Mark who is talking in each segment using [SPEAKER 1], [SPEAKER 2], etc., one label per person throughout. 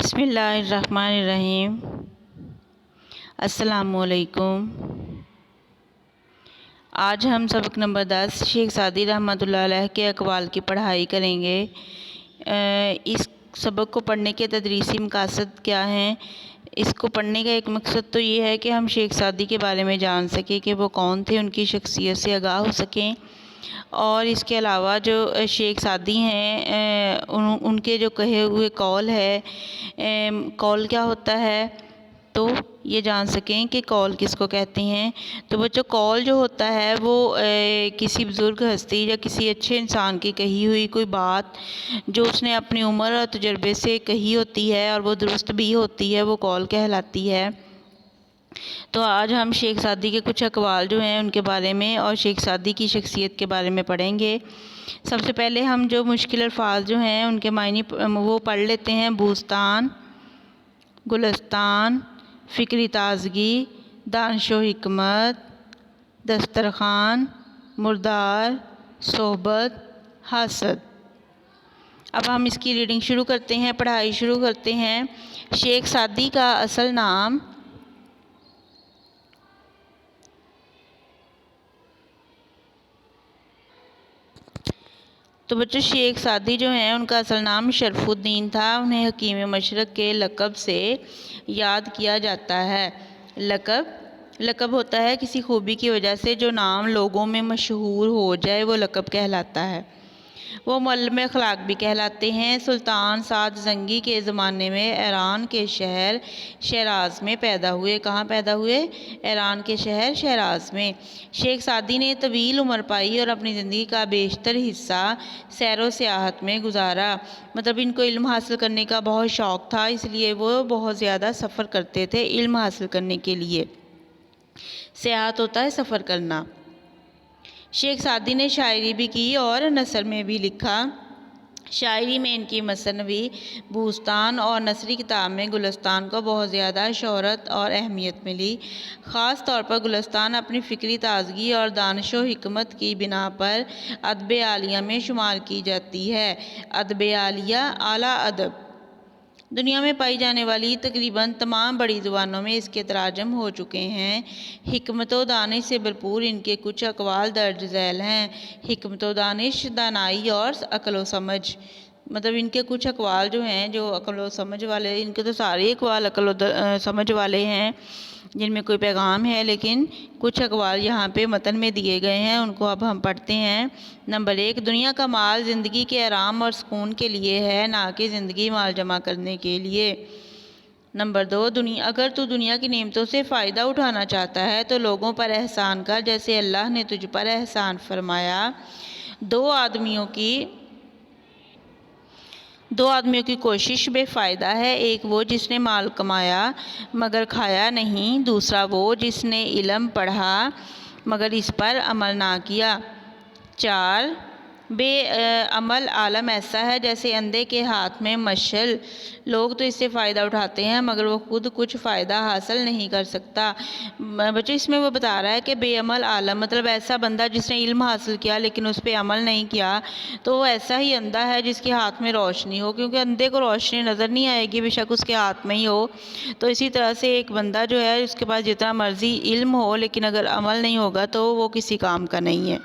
[SPEAKER 1] بسم اللہ الرحمن الرحیم۔ السلام علیکم۔ آج ہم سبق نمبر 10 شیخ سعدی رحمۃ اللہ علیہ کے اقوال کی پڑھائی کریں گے۔ اس سبق کو پڑھنے کے تدریسی مقاصد کیا ہیں؟ اس کو پڑھنے کا ایک مقصد تو یہ ہے کہ ہم شیخ سعدی کے بارے میں جان سکیں کہ وہ کون تھے، ان کی شخصیت سے آگاہ ہو سکیں، اور اس کے علاوہ جو شیخ سعدی ہیں ان کے جو کہے ہوئے قول ہے، قول کیا ہوتا ہے تو یہ جان سکیں کہ قول کس کو کہتے ہیں۔ تو بچوں، قول جو ہوتا ہے وہ کسی بزرگ ہستی یا کسی اچھے انسان کی کہی ہوئی کوئی بات جو اس نے اپنی عمر اور تجربے سے کہی ہوتی ہے اور وہ درست بھی ہوتی ہے، وہ قول کہلاتی ہے۔ تو آج ہم شیخ سعدی کے کچھ اقوال جو ہیں ان کے بارے میں اور شیخ سعدی کی شخصیت کے بارے میں پڑھیں گے۔ سب سے پہلے ہم جو مشکل الفاظ جو ہیں ان کے معنی وہ پڑھ لیتے ہیں۔ بوستان، گلستان، فکری تازگی، دانش و حکمت، دسترخوان، مردار، صحبت، حسد۔ اب ہم اس کی ریڈنگ شروع کرتے ہیں، پڑھائی شروع کرتے ہیں۔ شیخ سعدی کا اصل نام تو بچوں، شیخ سعدی جو ہیں ان کا اصل نام شرف الدین تھا۔ انہیں حکیم مشرق کے لقب سے یاد کیا جاتا ہے۔ لقب ہوتا ہے کسی خوبی کی وجہ سے جو نام لوگوں میں مشہور ہو جائے، وہ لقب کہلاتا ہے۔ وہ معلم اخلاق بھی کہلاتے ہیں۔ سلطان سعد زنگی کے زمانے میں ایران کے شہر شیراز میں پیدا ہوئے۔ کہاں پیدا ہوئے؟ ایران کے شہر شیراز میں۔ شیخ سعدی نے طویل عمر پائی اور اپنی زندگی کا بیشتر حصہ سیر و سیاحت میں گزارا۔ مطلب ان کو علم حاصل کرنے کا بہت شوق تھا، اس لیے وہ بہت زیادہ سفر کرتے تھے علم حاصل کرنے کے لیے۔ سیاحت ہوتا ہے سفر کرنا۔ شیخ سعدی نے شاعری بھی کی اور نثر میں بھی لکھا۔ شاعری میں ان کی مثنوی بوستان اور نثری کتاب میں گلستان کو بہت زیادہ شہرت اور اہمیت ملی۔ خاص طور پر گلستان اپنی فکری تازگی اور دانش و حکمت کی بنا پر ادب عالیہ میں شمار کی جاتی ہے۔ ادب عالیہ، اعلیٰ ادب۔ دنیا میں پائی جانے والی تقریباً تمام بڑی زبانوں میں اس کے تراجم ہو چکے ہیں۔ حکمت و دانش سے بھرپور ان کے کچھ اقوال درج ذیل ہیں۔ حکمت و دانش، دانائی اور عقل و سمجھ۔ مطلب ان کے کچھ اقوال جو ہیں جو عقل و سمجھ والے، ان کے تو سارے اقوال عقل و سمجھ والے ہیں جن میں کوئی پیغام ہے، لیکن کچھ اقوال یہاں پہ متن میں دیے گئے ہیں، ان کو اب ہم پڑھتے ہیں۔ نمبر 1، دنیا کا مال زندگی کے آرام اور سکون کے لیے ہے، نہ کہ زندگی مال جمع کرنے کے لیے۔ نمبر 2، اگر تو دنیا کی نعمتوں سے فائدہ اٹھانا چاہتا ہے تو لوگوں پر احسان کر جیسے اللہ نے تجھ پر احسان فرمایا۔ دو آدمیوں کی کوشش بے فائدہ ہے، ایک وہ جس نے مال کمایا مگر کھایا نہیں، دوسرا وہ جس نے علم پڑھا مگر اس پر عمل نہ کیا۔ 4، بے عمل عالم ایسا ہے جیسے اندھے کے ہاتھ میں مشعل، لوگ تو اس سے فائدہ اٹھاتے ہیں مگر وہ خود کچھ فائدہ حاصل نہیں کر سکتا۔ بچوں، اس میں وہ بتا رہا ہے کہ بے عمل عالم مطلب ایسا بندہ جس نے علم حاصل کیا لیکن اس پہ عمل نہیں کیا، تو وہ ایسا ہی اندھا ہے جس کے ہاتھ میں روشنی ہو، کیونکہ اندھے کو روشنی نظر نہیں آئے گی بے شک اس کے ہاتھ میں ہی ہو۔ تو اسی طرح سے ایک بندہ جو ہے اس کے پاس جتنا مرضی علم ہو لیکن اگر عمل نہیں ہوگا تو وہ کسی کام کا نہیں ہے۔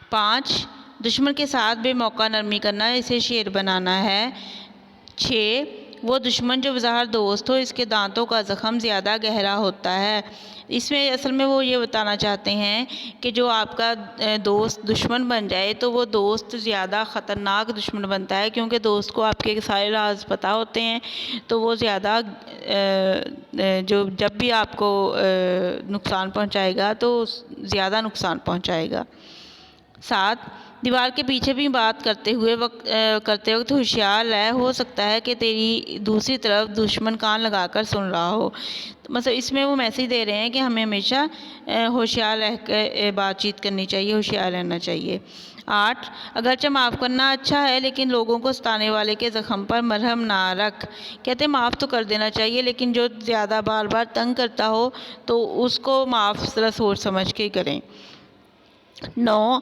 [SPEAKER 1] 5، دشمن کے ساتھ بے موقع نرمی کرنا اسے شیر بنانا ہے۔ 6، وہ دشمن جو بظاہر دوست ہو اس کے دانتوں کا زخم زیادہ گہرا ہوتا ہے۔ اس میں اصل میں وہ یہ بتانا چاہتے ہیں کہ جو آپ کا دوست دشمن بن جائے تو وہ دوست زیادہ خطرناک دشمن بنتا ہے، کیونکہ دوست کو آپ کے سارے راز پتہ ہوتے ہیں تو وہ زیادہ جب بھی آپ کو نقصان پہنچائے گا تو زیادہ نقصان پہنچائے گا۔ 7، دیوار کے پیچھے بھی بات کرتے وقت ہوشیار رہ، ہو سکتا ہے کہ تیری دوسری طرف دشمن کان لگا کر سن رہا ہو۔ مطلب اس میں وہ میسیج دے رہے ہیں کہ ہمیں ہمیشہ ہوشیار رہ کے بات چیت کرنی چاہیے، ہوشیار رہنا چاہیے۔ 8، اگرچہ معاف کرنا اچھا ہے لیکن لوگوں کو ستانے والے کے زخم پر مرہم نہ رکھ۔ کہتے ہیں معاف تو کر دینا چاہیے لیکن جو زیادہ بار بار تنگ کرتا ہو تو اس کو معاف ذرا سوچ سمجھ کے کریں۔ 9.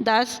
[SPEAKER 1] 10.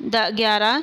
[SPEAKER 1] 11.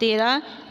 [SPEAKER 1] 13.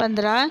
[SPEAKER 1] 15.